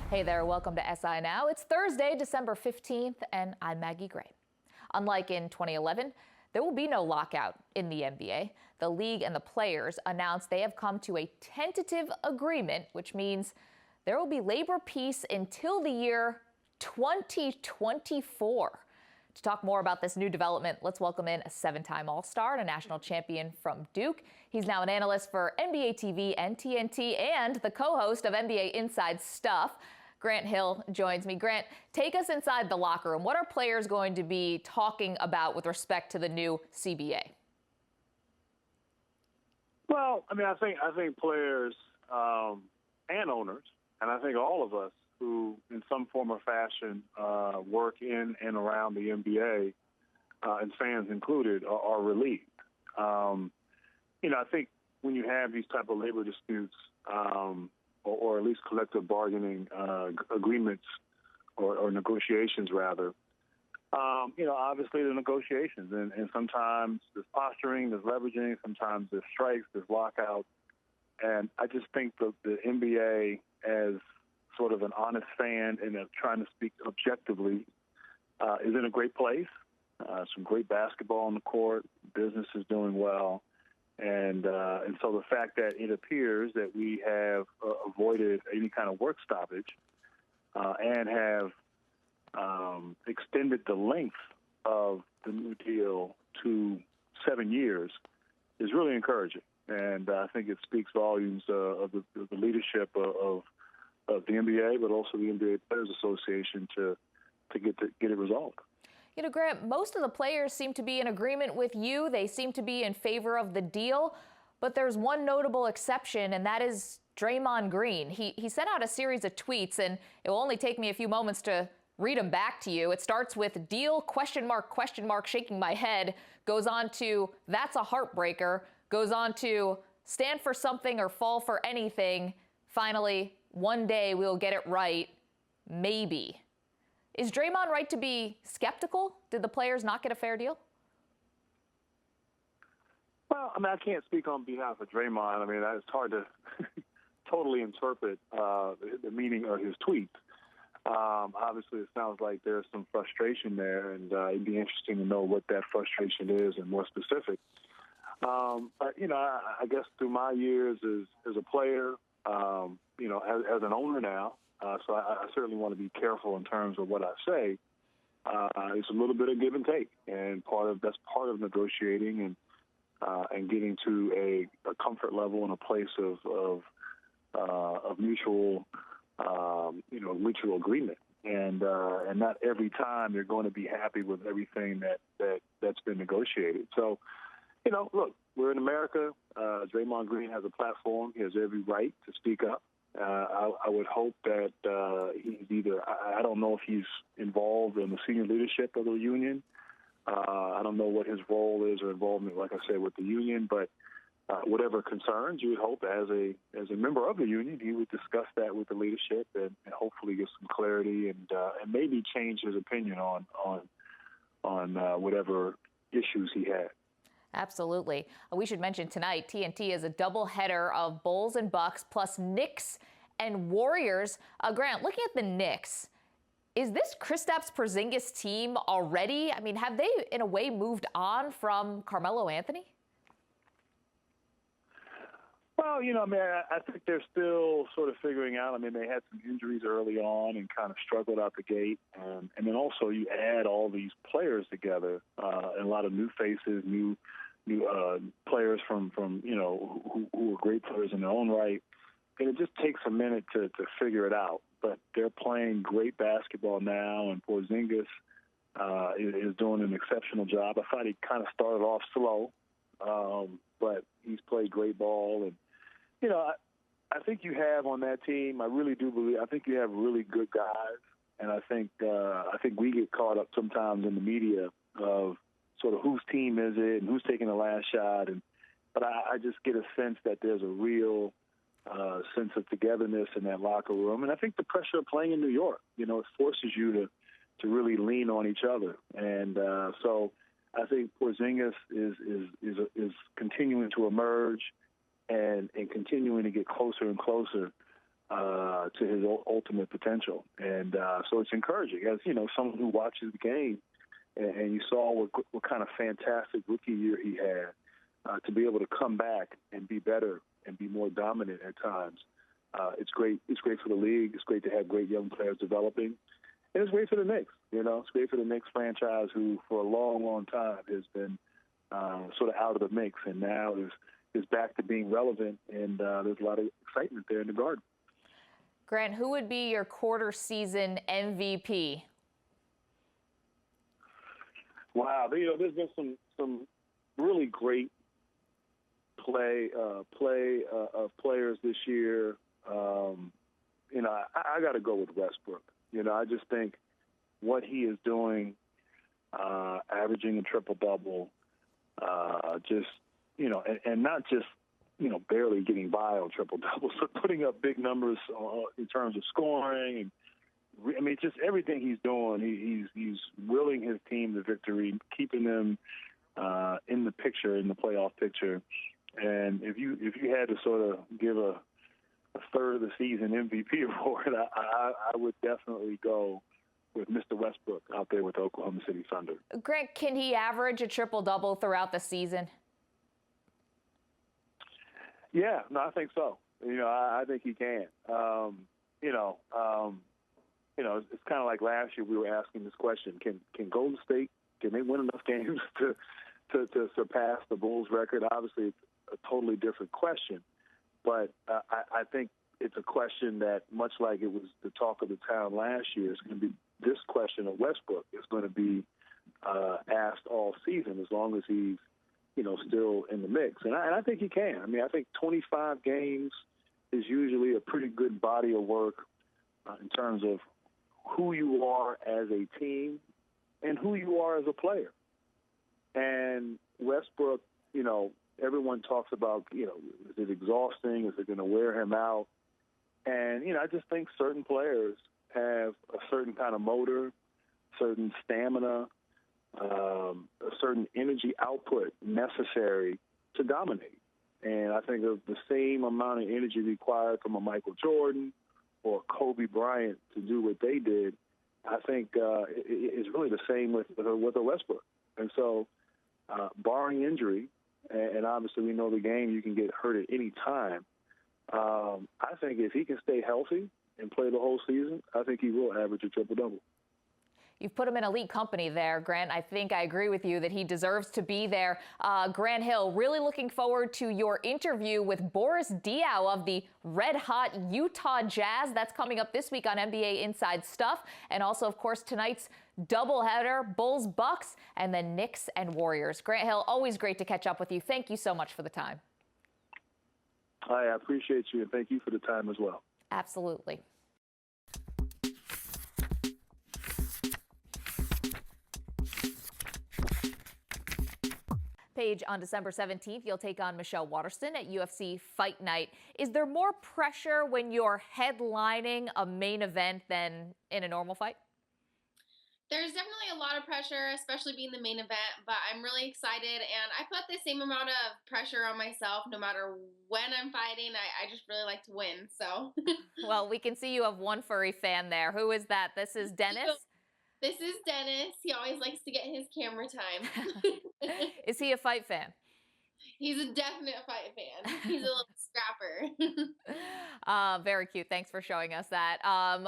Hey there, welcome to SI Now. It's Thursday, December 15th, and I'm Maggie Gray. Unlike in 2011, there will be no lockout in the NBA. The league and the players announced they have come to a tentative agreement, which means there will be labor peace until the year 2024. To talk more about this new development, let's welcome in a seven-time All-Star and a national champion from Duke. He's now an analyst for NBA TV and TNT and the co-host of NBA Inside Stuff. Grant Hill joins me. Grant, take us inside the locker room. What are players going to be talking about with respect to the new CBA? Well, I mean, I think players and owners, and I think all of us who, in some form or fashion, work in and around the NBA, and fans included, are relieved. I think when you have these type of labor disputes, or at least collective bargaining agreements or negotiations, rather, obviously the negotiations. And sometimes there's posturing, there's leveraging, sometimes there's strikes, there's lockouts. And I just think the NBA, as sort of an honest fan and trying to speak objectively, is in a great place. Some great basketball on the court. Business is doing well. And so the fact that it appears that we have avoided any kind of work stoppage and have extended the length of the new deal to 7 years is really encouraging. And I think it speaks volumes of the leadership of the NBA, but also the NBA Players Association to get it resolved. You know, Grant, most of the players seem to be in agreement with you. They seem to be in favor of the deal. But there's one notable exception, and that is Draymond Green. He sent out a series of tweets, and it will only take me a few moments to read them back to you. It starts with deal, question mark, shaking my head, goes on to that's a heartbreaker, goes on to stand for something or fall for anything. Finally, one day we'll get it right, maybe. Is Draymond right to be skeptical? Did the players not get a fair deal? Well, I mean, I can't speak on behalf of Draymond. I mean, it's hard to totally interpret the meaning of his tweet. Obviously, it sounds like there's some frustration there, and it'd be interesting to know what that frustration is and more specific. But, I guess through my years as a player, as an owner now, so I certainly want to be careful in terms of what I say. It's a little bit of give and take, and that's part of negotiating and getting to a comfort level and a place of mutual mutual agreement. And not every time you're going to be happy with everything that's been negotiated. So, look, we're in America. Draymond Green has a platform. He has every right to speak up. I would hope that he's either, I don't know if he's involved in the senior leadership of the union. I don't know what his role is or involvement, like I said, with the union, but whatever concerns, you would hope as a member of the union, he would discuss that with the leadership and hopefully get some clarity and maybe change his opinion on whatever issues he had. Absolutely. We should mention tonight, TNT is a doubleheader of Bulls and Bucks plus Knicks and Warriors. Grant, looking at the Knicks, is this Kristaps Porzingis team already? I mean, have they in a way moved on from Carmelo Anthony? Well, I think they're still sort of figuring out. I mean, they had some injuries early on and kind of struggled out the gate. And then also you add all these players together, and a lot of new faces, new players from who are great players in their own right. And it just takes a minute to figure it out. But they're playing great basketball now, and Porzingis is doing an exceptional job. I thought he kind of started off slow, but he's played great ball. And, I think you have on that team, I really do believe, I think you have really good guys. And I think we get caught up sometimes in the media of sort of whose team is it and who's taking the last shot. But I just get a sense that there's a real sense of togetherness in that locker room. And I think the pressure of playing in New York, it forces you to really lean on each other. And so I think Porzingis is continuing to emerge and continuing to get closer and closer to his ultimate potential. And so it's encouraging, as someone who watches the game, and you saw what kind of fantastic rookie year he had, to be able to come back and be better and be more dominant at times. It's great. It's great for the league. It's great to have great young players developing. And it's great for the Knicks. It's great for the Knicks franchise, who for a long, long time has been sort of out of the mix, and now is back to being relevant, and there's a lot of excitement there in the Garden. Grant, who would be your quarter season MVP? Wow, there's been some really great play of players this year. I got to go with Westbrook. I just think what he is doing, averaging a triple-double, and not just, barely getting by on triple-doubles, but putting up big numbers in terms of scoring. And, just everything he's doing, he's willing his team to victory, keeping them in the picture, in the playoff picture. And if you had to sort of give a third of the season MVP award, I would definitely go with Mr. Westbrook out there with the Oklahoma City Thunder. Grant, can he average a triple-double throughout the season? Yeah, no, I think so. I think he can. It's kind of like last year we were asking this question: Can Golden State, can they win enough games to surpass the Bulls record? Obviously, it's a totally different question, but I think it's a question that, much like it was the talk of the town last year, it's going to be this question of Westbrook is going to be asked all season, as long as he's still in the mix. And I think he can. I think 25 games is usually a pretty good body of work in terms of who you are as a team and who you are as a player. And Westbrook, everyone talks about, is it exhausting? Is it going to wear him out? And, I just think certain players have a certain kind of motor, certain stamina, a certain energy output necessary to dominate. And I think of the same amount of energy required from a Michael Jordan or Kobe Bryant to do what they did, I think it's really the same with a Westbrook. And so, barring injury, and obviously we know the game, you can get hurt at any time, I think if he can stay healthy and play the whole season, I think he will average a triple-double. You've put him in elite company there, Grant. I think I agree with you that he deserves to be there. Grant Hill, really looking forward to your interview with Boris Diaw of the red-hot Utah Jazz. That's coming up this week on NBA Inside Stuff. And also, of course, tonight's doubleheader, Bulls-Bucks, and then Knicks and Warriors. Grant Hill, always great to catch up with you. Thank you so much for the time. I appreciate you, and thank you for the time as well. Absolutely. Paige, on December 17th, you'll take on Michelle Waterson at UFC Fight Night. Is there more pressure when you're headlining a main event than in a normal fight? There's definitely a lot of pressure, especially being the main event, but I'm really excited, and I put the same amount of pressure on myself no matter when I'm fighting. I just really like to win, so. Well, we can see you have one furry fan there. Who is that? This is Dennis? This is Dennis. He always likes to get his camera time. Is he a fight fan? He's a definite fight fan. He's a little scrapper. Very cute. Thanks for showing us that.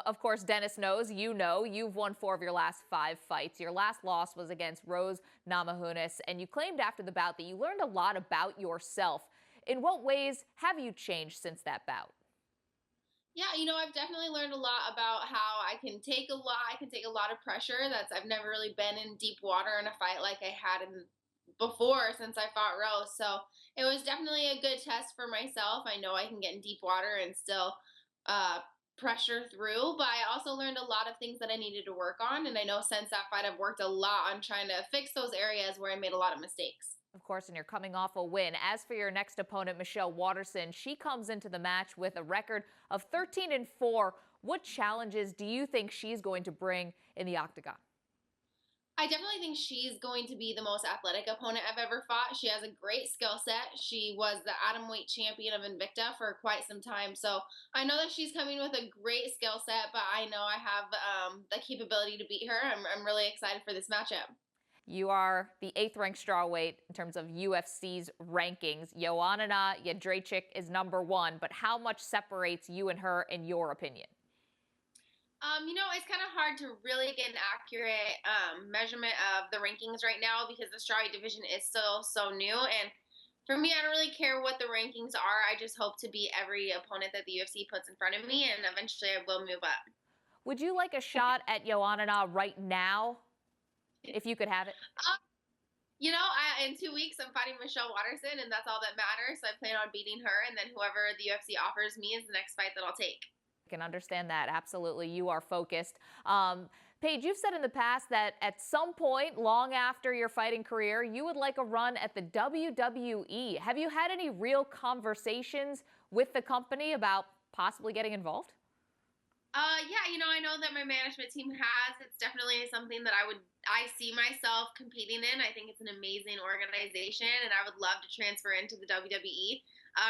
Of course, Dennis knows, you've won 4 of your last 5 fights. Your last loss was against Rose Namajunas, and you claimed after the bout that you learned a lot about yourself. In what ways have you changed since that bout? Yeah, I've definitely learned a lot about how I can take a lot of pressure. I've never really been in deep water in a fight like I had before since I fought Rose. So it was definitely a good test for myself. I know I can get in deep water and still pressure through, but I also learned a lot of things that I needed to work on. And I know since that fight, I've worked a lot on trying to fix those areas where I made a lot of mistakes. Of course, and you're coming off a win. As for your next opponent, Michelle Waterson, she comes into the match with a record of 13-4. What challenges do you think she's going to bring in the octagon? I definitely think she's going to be the most athletic opponent I've ever fought. She has a great skill set. She was the atomweight champion of Invicta for quite some time. So I know that she's coming with a great skill set, but I know I have the capability to beat her. I'm really excited for this matchup. You are the 8th ranked strawweight in terms of UFC's rankings. Joanna Jędrzejczyk is number 1, but how much separates you and her in your opinion? It's kind of hard to really get an accurate measurement of the rankings right now because the strawweight division is still so new. And for me, I don't really care what the rankings are. I just hope to beat every opponent that the UFC puts in front of me, and eventually I will move up. Would you like a shot at Joanna right now, if you could have it? In 2 weeks, I'm fighting Michelle Waterson, and that's all that matters. So I plan on beating her, and then whoever the UFC offers me is the next fight that I'll take. I can understand that. Absolutely. You are focused. Paige, you've said in the past that at some point, long after your fighting career, you would like a run at the WWE. Have you had any real conversations with the company about possibly getting involved? I know that my management team has. It's definitely something that I see myself competing in. I think it's an amazing organization, and I would love to transfer into the WWE.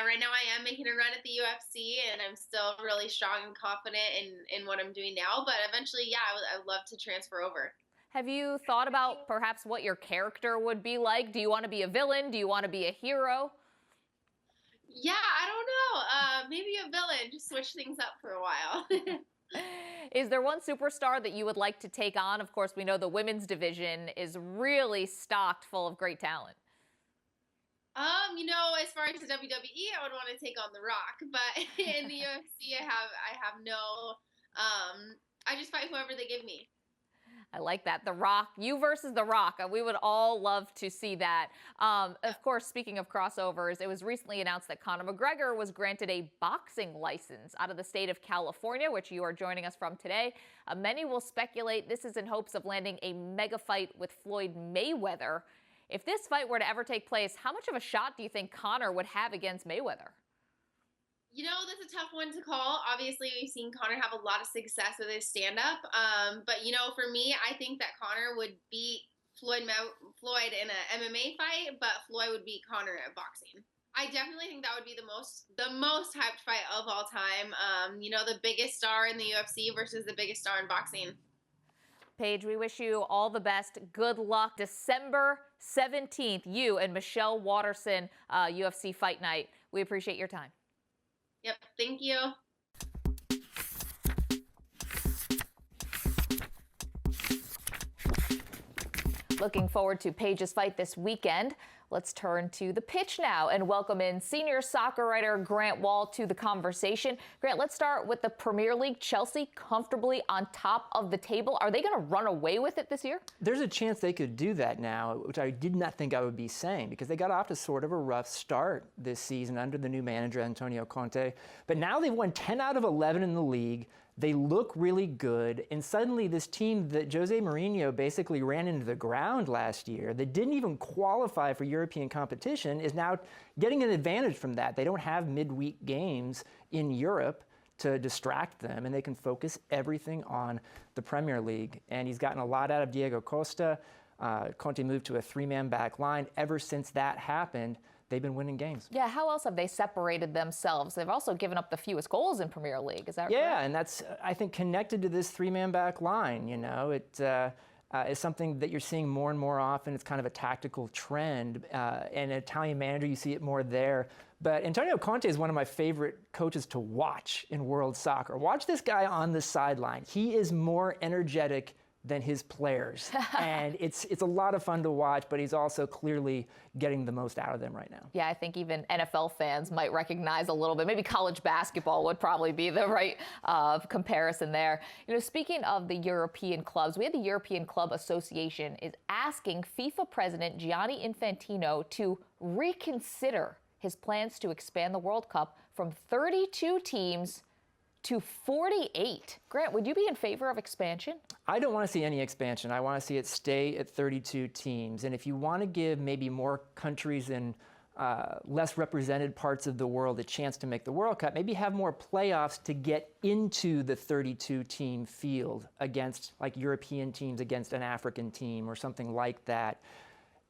Right now, I am making a run at the UFC, and I'm still really strong and confident in what I'm doing now. But eventually, I would love to transfer over. Have you thought about perhaps what your character would be like? Do you want to be a villain? Do you want to be a hero? Yeah, I don't know. Maybe a villain. Just switch things up for a while. Is there one superstar that you would like to take on? Of course, we know the women's division is really stocked full of great talent. As far as the WWE, I would want to take on The Rock, but in the UFC, I have no. I just fight whoever they give me. I like that. The Rock, you versus The Rock. We would all love to see that. Of course, speaking of crossovers, it was recently announced that Conor McGregor was granted a boxing license out of the state of California, which you are joining us from today. Many will speculate this is in hopes of landing a mega fight with Floyd Mayweather. If this fight were to ever take place, how much of a shot do you think Conor would have against Mayweather? That's a tough one to call. Obviously, we've seen Conor have a lot of success with his stand-up. But for me, I think that Conor would beat Floyd in an MMA fight, but Floyd would beat Conor at boxing. I definitely think that would be the most hyped fight of all time. The biggest star in the UFC versus the biggest star in boxing. Paige, we wish you all the best. Good luck. December 17th, you and Michelle Waterson, UFC Fight Night. We appreciate your time. Yep, thank you. Looking forward to Paige's fight this weekend. Let's turn to the pitch now and welcome in senior soccer writer Grant Wahl to the conversation. Grant, let's start with the Premier League. Chelsea comfortably on top of the table. Are they going to run away with it this year? There's a chance they could do that now, which I did not think I would be saying, because they got off to sort of a rough start this season under the new manager, Antonio Conte. But now they've won 10 out of 11 in the league. They look really good, and suddenly this team that Jose Mourinho basically ran into the ground last year, that didn't even qualify for European competition, is now getting an advantage from that. They don't have midweek games in Europe to distract them, and they can focus everything on the Premier League. And he's gotten a lot out of Diego Costa. Conte moved to a 3-man back line. Ever since that happened, they've been winning games. Yeah, how else have they separated themselves? They've also given up the fewest goals in Premier League. Is that right? Yeah, and that's, I think, connected to this 3-man back line. It is something that you're seeing more and more often. It's kind of a tactical trend. And an Italian manager, you see it more there. But Antonio Conte is one of my favorite coaches to watch in world soccer. Watch this guy on the sideline. He is more energetic than his players. And it's a lot of fun to watch, but he's also clearly getting the most out of them right now. Yeah, I think even NFL fans might recognize a little bit. Maybe college basketball would probably be the right comparison there. Speaking of the European clubs, we had the European Club Association is asking FIFA President Gianni Infantino to reconsider his plans to expand the World Cup from 32 teams to 48. Grant, would you be in favor of expansion? I don't want to see any expansion. I want to see it stay at 32 teams. And if you want to give maybe more countries in less represented parts of the world a chance to make the World Cup, maybe have more playoffs to get into the 32-team field against like European teams against an African team or something like that.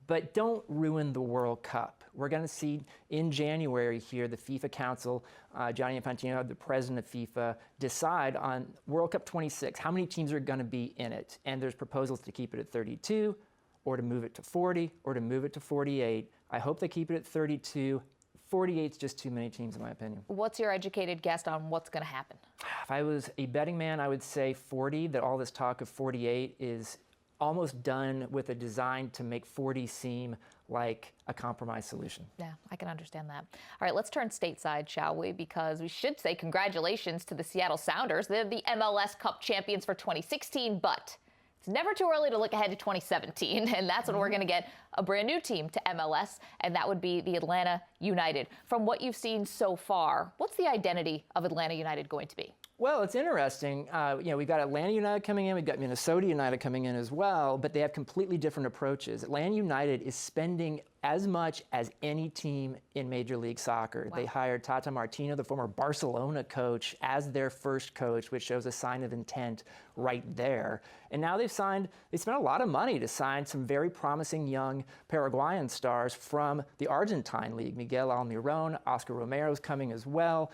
But don't ruin the World Cup. We're going to see in January here the FIFA Council, Gianni Infantino, the president of FIFA, decide on World Cup 26, how many teams are going to be in it. And there's proposals to keep it at 32, or to move it to 40, or to move it to 48. I hope they keep it at 32. 48 is just too many teams, in my opinion. What's your educated guess on what's going to happen? If I was a betting man, I would say 40, that all this talk of 48 is almost done with a design to make 40 seem like a compromise solution. Yeah, I can understand that. All right, let's turn stateside, shall we? Because we should say congratulations to the Seattle Sounders. They're the MLS Cup champions for 2016, but it's never too early to look ahead to 2017, and that's when we're going to get a brand new team to MLS, and that would be the Atlanta United. From what you've seen so far, what's the identity of Atlanta United going to be? Well, it's interesting. We've got Atlanta United coming in, we've got Minnesota United coming in as well, but they have completely different approaches. Atlanta United is spending as much as any team in Major League Soccer. Wow. They hired Tata Martino, the former Barcelona coach, as their first coach, which shows a sign of intent right there. And now they spent a lot of money to sign some very promising young Paraguayan stars from the Argentine League. Miguel Almiron, Oscar Romero's coming as well.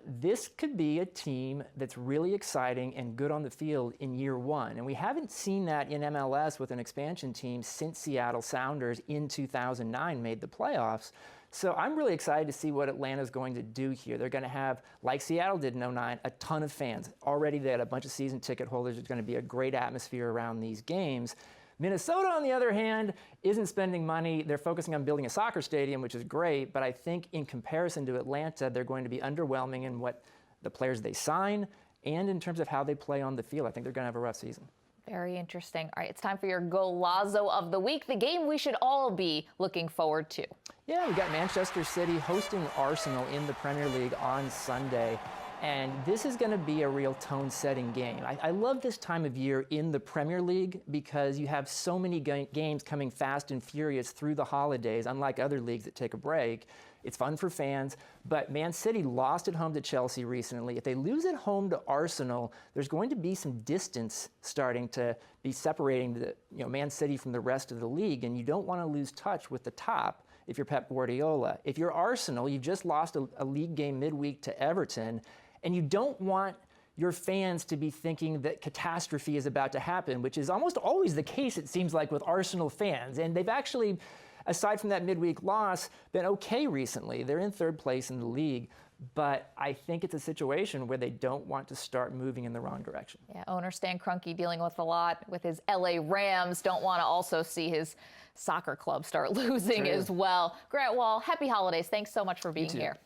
This could be a team that's really exciting and good on the field in year one. And we haven't seen that in MLS with an expansion team since Seattle Sounders in 2009 made the playoffs. So I'm really excited to see what Atlanta's going to do here. They're going to have, like Seattle did in 2009, a ton of fans. Already they had a bunch of season ticket holders. There's going to be a great atmosphere around these games. Minnesota, on the other hand, isn't spending money. They're focusing on building a soccer stadium, which is great, but I think in comparison to Atlanta, they're going to be underwhelming in what the players they sign and in terms of how they play on the field. I think they're going to have a rough season. Very interesting. All right, it's time for your Golazo of the week, the game we should all be looking forward to. Yeah, we got Manchester City hosting Arsenal in the Premier League on Sunday. And this is going to be a real tone-setting game. I love this time of year in the Premier League because you have so many games coming fast and furious through the holidays, unlike other leagues that take a break. It's fun for fans, but Man City lost at home to Chelsea recently. If they lose at home to Arsenal, there's going to be some distance starting to be separating Man City from the rest of the league, and you don't want to lose touch with the top if you're Pep Guardiola. If you're Arsenal, you've just lost a league game midweek to Everton, and you don't want your fans to be thinking that catastrophe is about to happen, which is almost always the case, it seems like, with Arsenal fans. And they've actually, aside from that midweek loss, been okay recently. They're in third place in the league. But I think it's a situation where they don't want to start moving in the wrong direction. Yeah, owner Stan Kroenke dealing with a lot with his LA Rams. Don't want to also see his soccer club start losing as well. Grant Wahl, happy holidays. Thanks so much for being here.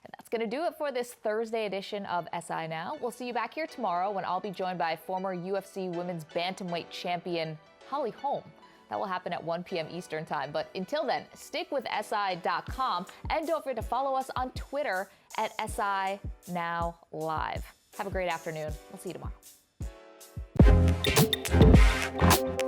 And that's going to do it for this Thursday edition of SI Now. We'll see you back here tomorrow when I'll be joined by former UFC Women's Bantamweight Champion Holly Holm. That will happen at 1 p.m. Eastern Time. But until then, stick with SI.com and don't forget to follow us on Twitter at SI Now Live. Have a great afternoon. We'll see you tomorrow.